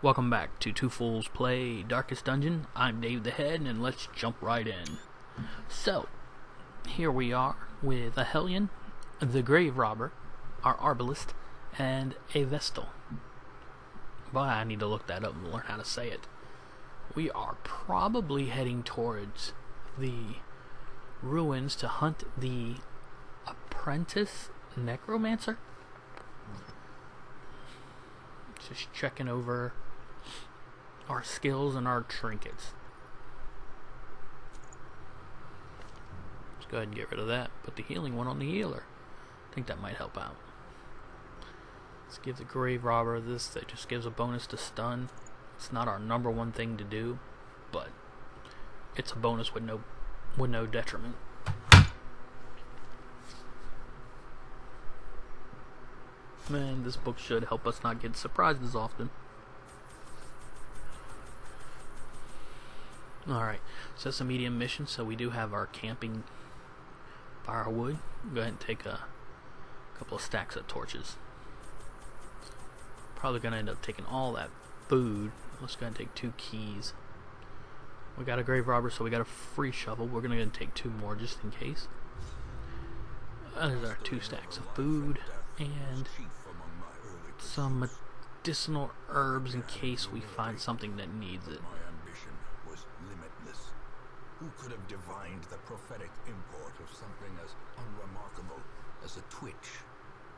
Welcome back to Two Fools Play Darkest Dungeon. I'm Dave the Head, and let's jump right in. So, here we are with a Hellion, the Grave Robber, our Arbalist, and a Vestal. Boy, I need to look that up and learn how to say it. We are probably heading towards the ruins to hunt the apprentice Necromancer. Just checking over our skills and our trinkets. Let's go ahead and get rid of that. Put the healing one on the healer. I think that might help out. Let's give the Grave Robber this. That just gives a bonus to stun. It's not our number one thing to do, but it's a bonus with no detriment. Man, this book should help us not get surprised as often. Alright, so it's a medium mission, so we do have our camping firewood. Go ahead and take a couple of stacks of torches. Probably going to end up taking all that food. Let's go ahead and take 2 keys. We got a Grave Robber, so we got a free shovel. We're going to go ahead and take 2 more just in case. There's our 2 stacks of food and some medicinal herbs in case we find something that needs it. Who could have divined the prophetic import of something as unremarkable as a twitch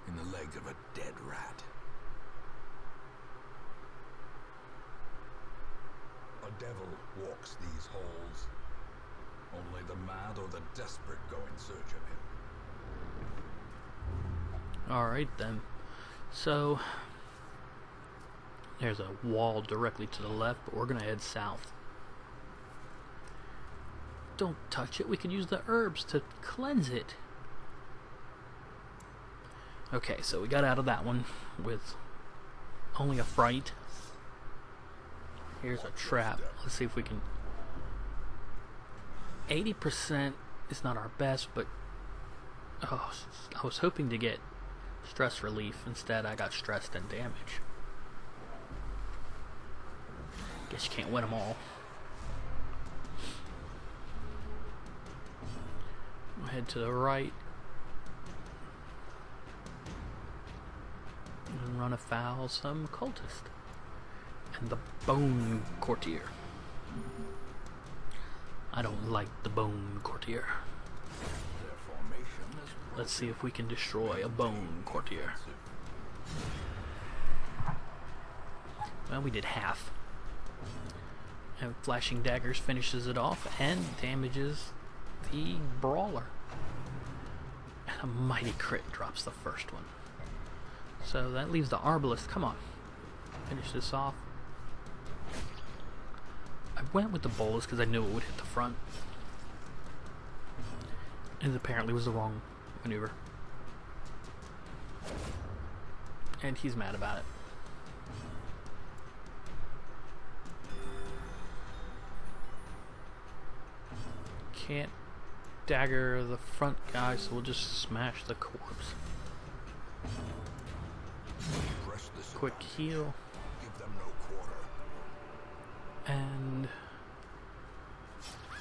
in the leg of a dead rat? A devil walks these halls. Only the mad or the desperate go in search of him. Alright then. So, there's a wall directly to the left, but we're going to head south. Don't touch it. We could use the herbs to cleanse it. Okay, so we got out of that one with only a fright. Here's a trap. Let's see if we can... 80% is not our best, but... Oh, I was hoping to get stress relief. Instead, I got stressed and damage. Guess you can't win them all. We'll head to the right and run afoul some cultist and the Bone Courtier. I don't like the Bone Courtier. Let's see if we can destroy a Bone Courtier. Well, we did half. And Flashing Daggers finishes it off and damages the Brawler. And a mighty crit drops the first one. So that leaves the Arbalist. Come on. Finish this off. I went with the Bolus because I knew it would hit the front. And it apparently was the wrong maneuver. And he's mad about it. Can't dagger the front guy, so we'll just smash the corpse. Quick heal. And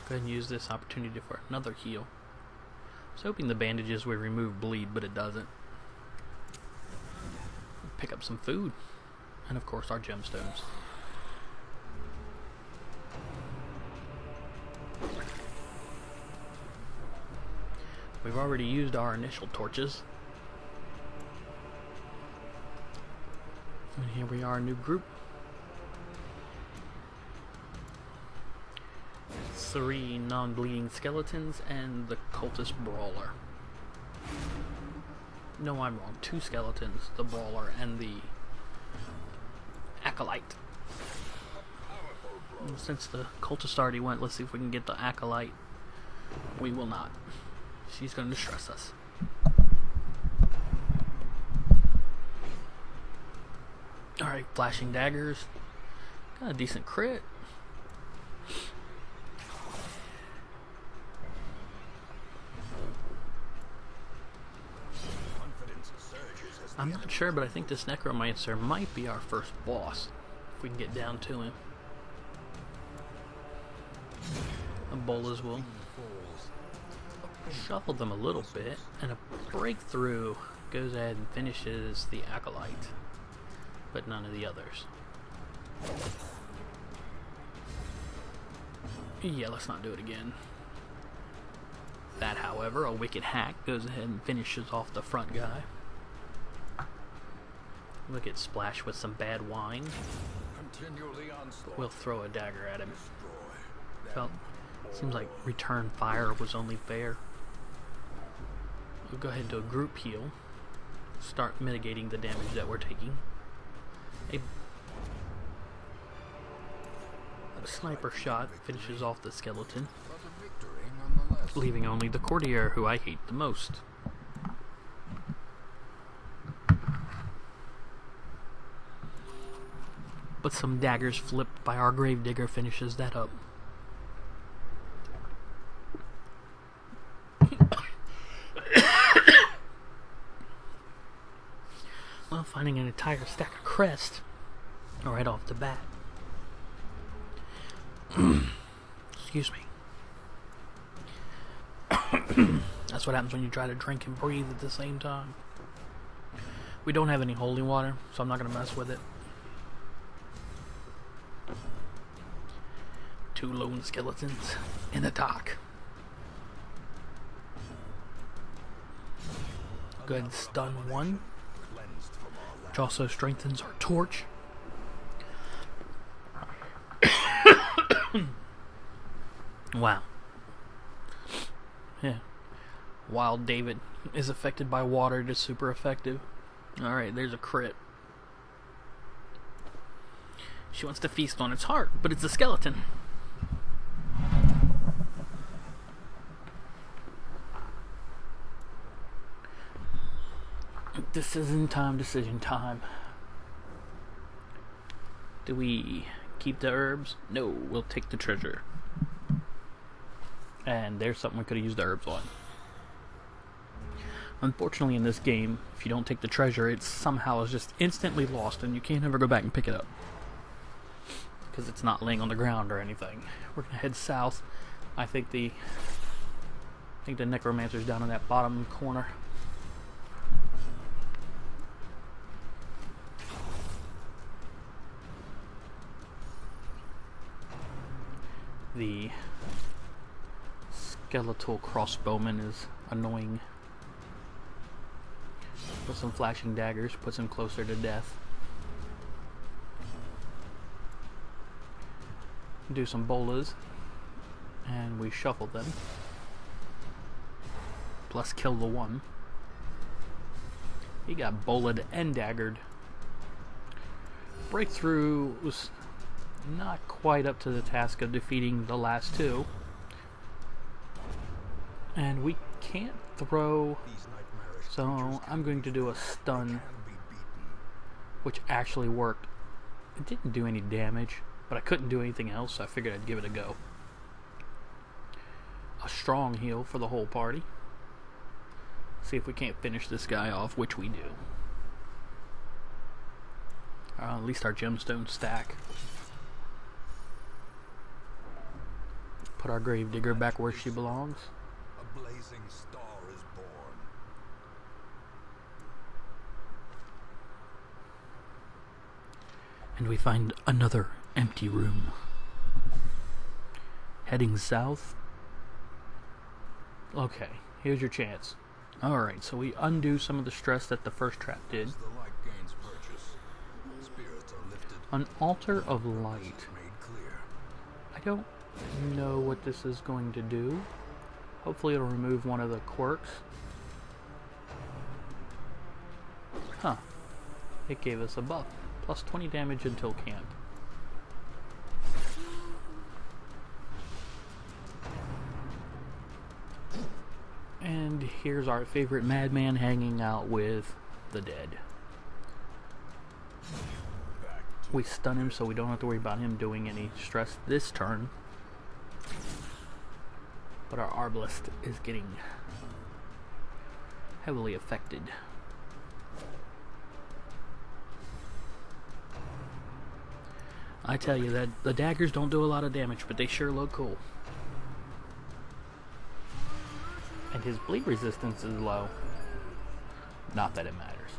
go ahead and use this opportunity for another heal. I was hoping the bandages would remove bleed, but it doesn't. Pick up some food. And of course our gemstones. We've already used our initial torches. And here we are, a new group. 3 non-bleeding skeletons and the cultist Brawler. No, I'm wrong. 2 skeletons, the Brawler and the Acolyte. And since the cultist already went, let's see if we can get the Acolyte. We will not. She's going to distress us. Alright, Flashing Daggers. Got a decent crit. I'm not sure, but I think this Necromancer might be our first boss. If we can get down to him. Ebolas will shuffle them a little bit, and a breakthrough goes ahead and finishes the Acolyte, but none of the others. Yeah, let's not do it again. That, however, a Wicked Hack goes ahead and finishes off the front guy. Look at Splash with some bad wine. We'll throw a dagger at him. Seems like return fire was only fair. We'll go ahead and do a group heal. Start mitigating the damage that we're taking. A sniper shot finishes off the skeleton, leaving only the courtier, who I hate the most. But some daggers flipped by our gravedigger finishes that up. Well, finding an entire stack of crest right off the bat. Excuse me. That's what happens when you try to drink and breathe at the same time. We don't have any holy water, so I'm not going to mess with it. 2 lone skeletons in attack. Go ahead and stun 1, which also strengthens our torch. Wow. Yeah. Wild David is affected by water, just super effective. Alright, there's a crit. She wants to feast on its heart, but it's a skeleton. Decision time. Do we keep the herbs? No, we'll take the treasure. And there's something we could have used the herbs on. Unfortunately, in this game, if you don't take the treasure, it somehow is just instantly lost, and you can't ever go back and pick it up. Because it's not laying on the ground or anything. We're gonna head south. I think the Necromancer's down in that bottom corner. The skeletal crossbowman is annoying. Put some flashing daggers, puts him closer to death. Do some bolas, and we shuffle them. Plus kill the one. He got bola'd and daggered. Breakthrough was not quite up to the task of defeating the last 2. And we can't throw, so I'm going to do a stun, which actually worked. It didn't do any damage, but I couldn't do anything else, so I figured I'd give it a go. A strong heal for the whole party. See if we can't finish this guy off, which we do. At least our gemstone stack. Put our gravedigger back where she belongs. A blazing star is born. And we find another empty room. Heading south. Okay, here's your chance. Alright, so we undo some of the stress that the first trap did. As the light gains purchase, spirits are lifted. An altar of light. Made clear. I don't know what this is going to do. Hopefully it'll remove one of the quirks. Huh. It gave us a buff. Plus 20 damage until camp. And here's our favorite madman hanging out with the dead. We stun him so we don't have to worry about him doing any stress this turn. But our arbalist is getting heavily affected. I tell you that the daggers don't do a lot of damage, but they sure look cool. And his bleed resistance is low. Not that it matters.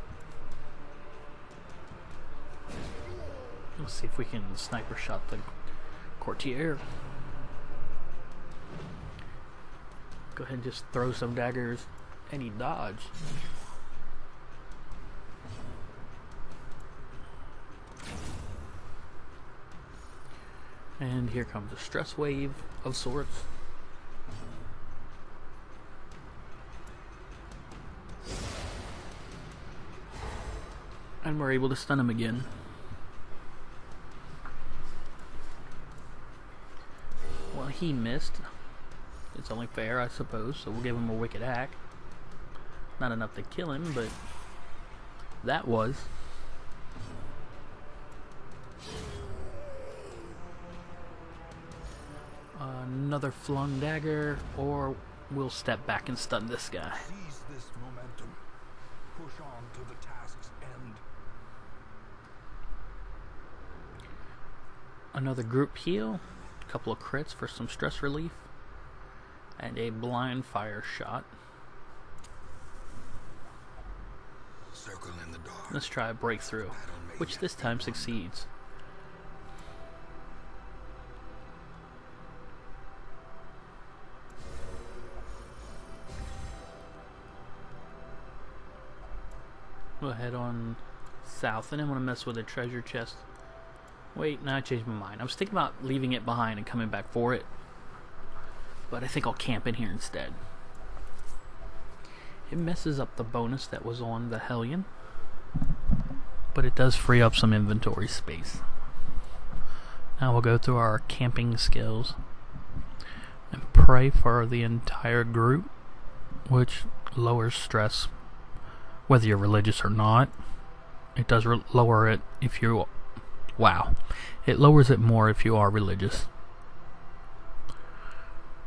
Let's see if we can sniper shot the courtier. Go ahead and just throw some daggers and he dodge. And here comes a stress wave of sorts. And we're able to stun him again. Well, he missed. It's only fair, I suppose, so we'll give him a wicked hack. Not enough to kill him, but that was. Another flung dagger, or we'll step back and stun this guy. Seize this momentum. Push on to the task's end. Another group heal, a couple of crits for some stress relief, and a blind fire shot. Circle in the dark. Let's try a breakthrough, which this time succeeds. We'll head on south. I didn't want to mess with the treasure chest. Wait, now I changed my mind. I was thinking about leaving it behind and coming back for it, but I think I'll camp in here instead. It messes up the bonus that was on the Hellion, but it does free up some inventory space. Now we'll go through our camping skills and pray for the entire group, which lowers stress whether you're religious or not. It does lower it if you... Wow. It lowers it more if you are religious.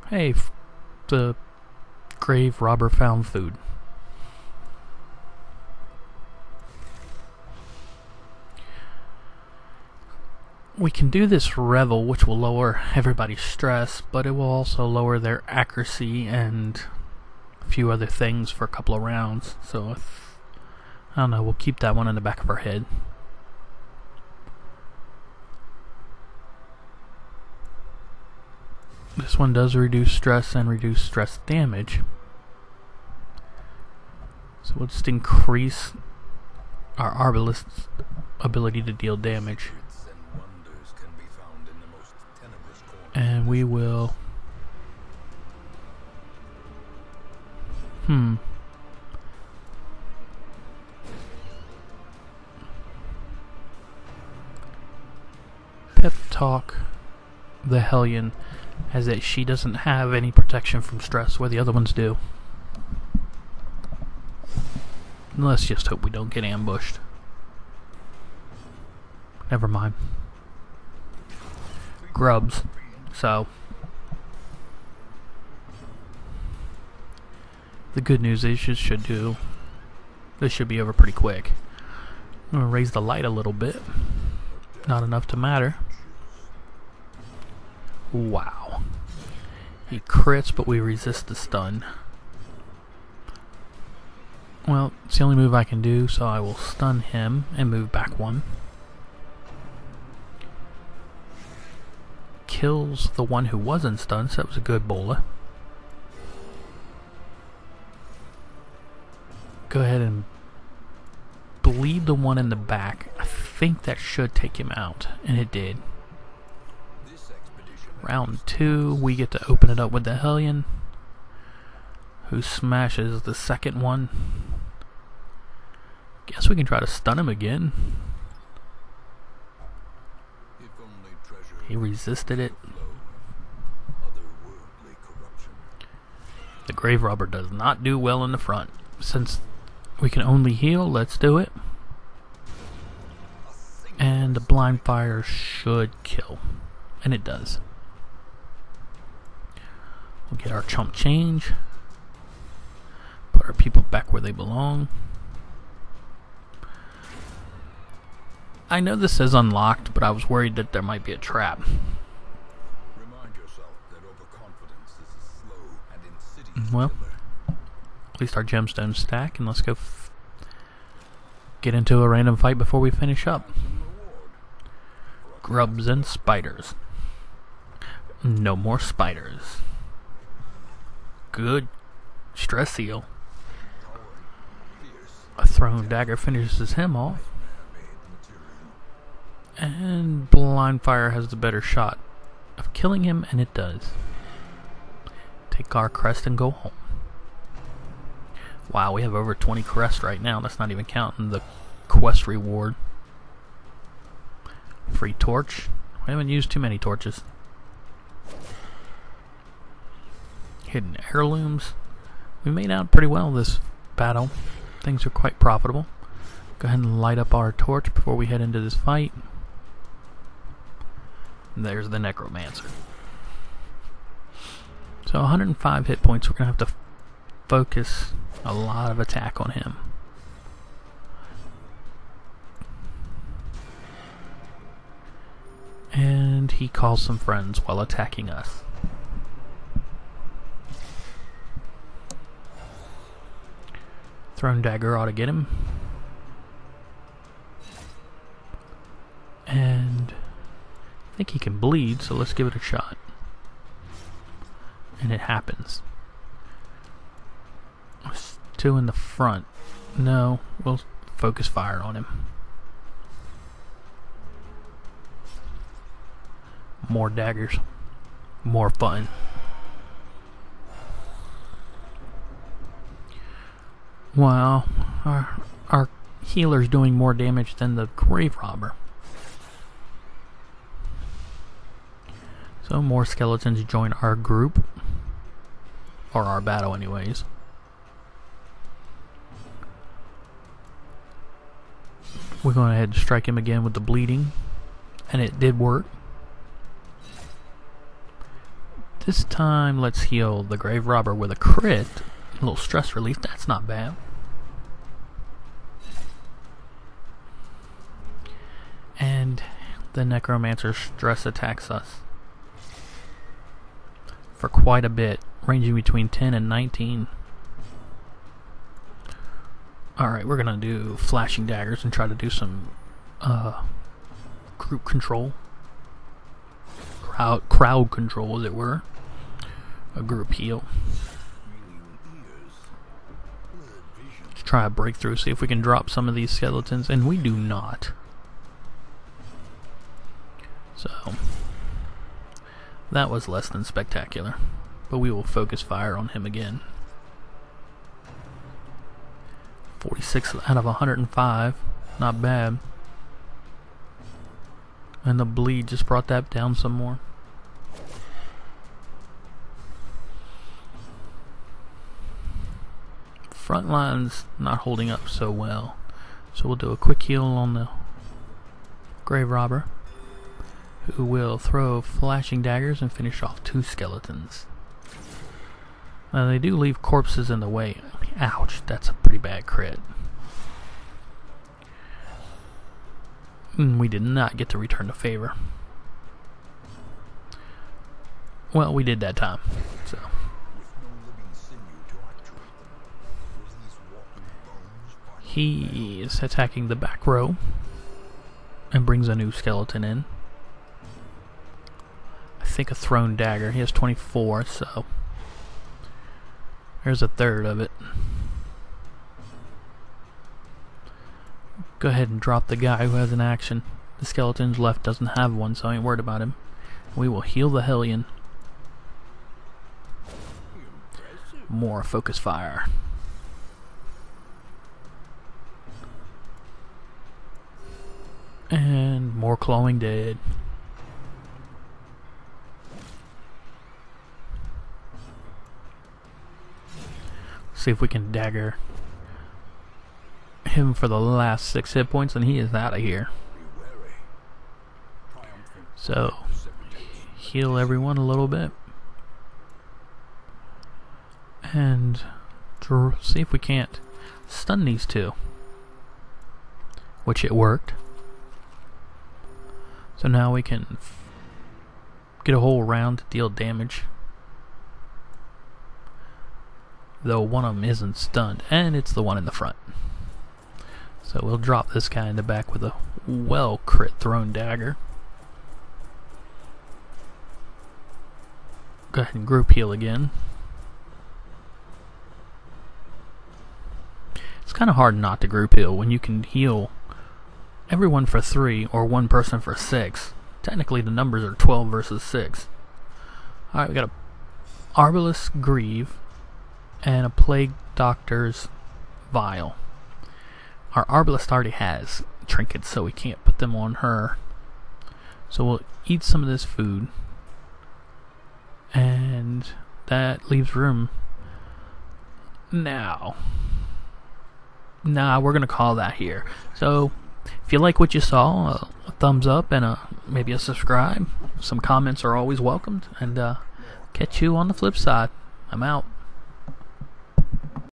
Hey, the grave robber found food. We can do this revel, which will lower everybody's stress, but it will also lower their accuracy and a few other things for a couple of rounds. So I don't know, we'll keep that one in the back of our head. This one does reduce stress and reduce stress damage. So we'll just increase our arbalist's ability to deal damage. And we will... Pep talk the Hellion as that she doesn't have any protection from stress where the other ones do. Let's just hope we don't get ambushed. Never mind. Grubs. So the good news is this should be over pretty quick. I'm gonna raise the light a little bit. Not enough to matter. Wow. He crits, but we resist the stun. Well, it's the only move I can do, so I will stun him and move back one. Kills the one who wasn't stunned, so that was a good bola. Go ahead and bleed the one in the back. I think that should take him out, and it did. Round 2, we get to open it up with the Hellion, who smashes the second one. Guess we can try to stun him again. He resisted it. The grave robber does not do well in the front. Since we can only heal, let's do it. And the blind fire should kill. And it does. We'll get our chump change. Put our people back where they belong. I know this says unlocked, but I was worried that there might be a trap. Remind yourself that overconfidence is a slow and insidious Well, killer. at least our gemstones stack, and let's go get into a random fight before we finish up. Grubs and spiders. No more spiders. Good. Stress seal. A thrown dagger finishes him off. And blind fire has the better shot of killing him, and it does. Take our crest and go home. Wow, we have over 20 crests right now. That's not even counting the quest reward. Free torch. We haven't used too many torches. Hidden heirlooms. We made out pretty well this battle. Things are quite profitable. Go ahead and light up our torch before we head into this fight. And there's the Necromancer. So 105 hit points. We're going to have to focus a lot of attack on him. And he calls some friends while attacking us. Thrown dagger ought to get him. And I think he can bleed, so let's give it a shot. And it happens. Two in the front. No, we'll focus fire on him. More daggers. More fun. Wow, our healer's doing more damage than the grave robber. So more skeletons join our group. Or our battle anyways. We're going ahead and strike him again with the bleeding. And it did work. This time let's heal the grave robber with a crit. A little stress relief, that's not bad. And the Necromancer stress attacks us for quite a bit, ranging between 10 and 19. Alright, we're gonna do flashing daggers and try to do some group control. Crowd control, as it were. A group heal. Let's try a breakthrough, see if we can drop some of these skeletons, and we do not. So, that was less than spectacular, but we will focus fire on him again. 46 out of 105, not bad. And the bleed just brought that down some more. Front line's not holding up so well, so we'll do a quick heal on the grave robber, who will throw flashing daggers and finish off 2 skeletons. Now they do leave corpses in the way. Ouch, that's a pretty bad crit. We did not get to return the favor. Well, we did that time, so. He is attacking the back row and brings a new skeleton in. I think a thrown dagger. He has 24, so there's a third of it. Go ahead and drop the guy who has an action. The skeleton's left doesn't have one, so I ain't worried about him. We will heal the Hellion. More focus fire. And more clawing dead. See if we can dagger him for the last 6 hit points, and he is out of here. So, heal everyone a little bit. And see if we can't stun these 2. Which it worked. So now we can get a whole round to deal damage. Though one of them isn't stunned, and it's the one in the front. So we'll drop this guy in the back with a well crit thrown dagger. Go ahead and group heal again. It's kind of hard not to group heal when you can heal everyone for 3 or one person for 6. Technically the numbers are 12 versus 6. Alright, we got a Arbalest Greave and a Plague Doctor's Vial. Our Arbalest already has trinkets, so we can't put them on her. So we'll eat some of this food, and that leaves room. Now we're gonna call that here. So if you like what you saw, a thumbs up and maybe a subscribe. Some comments are always welcomed, and catch you on the flip side. I'm out.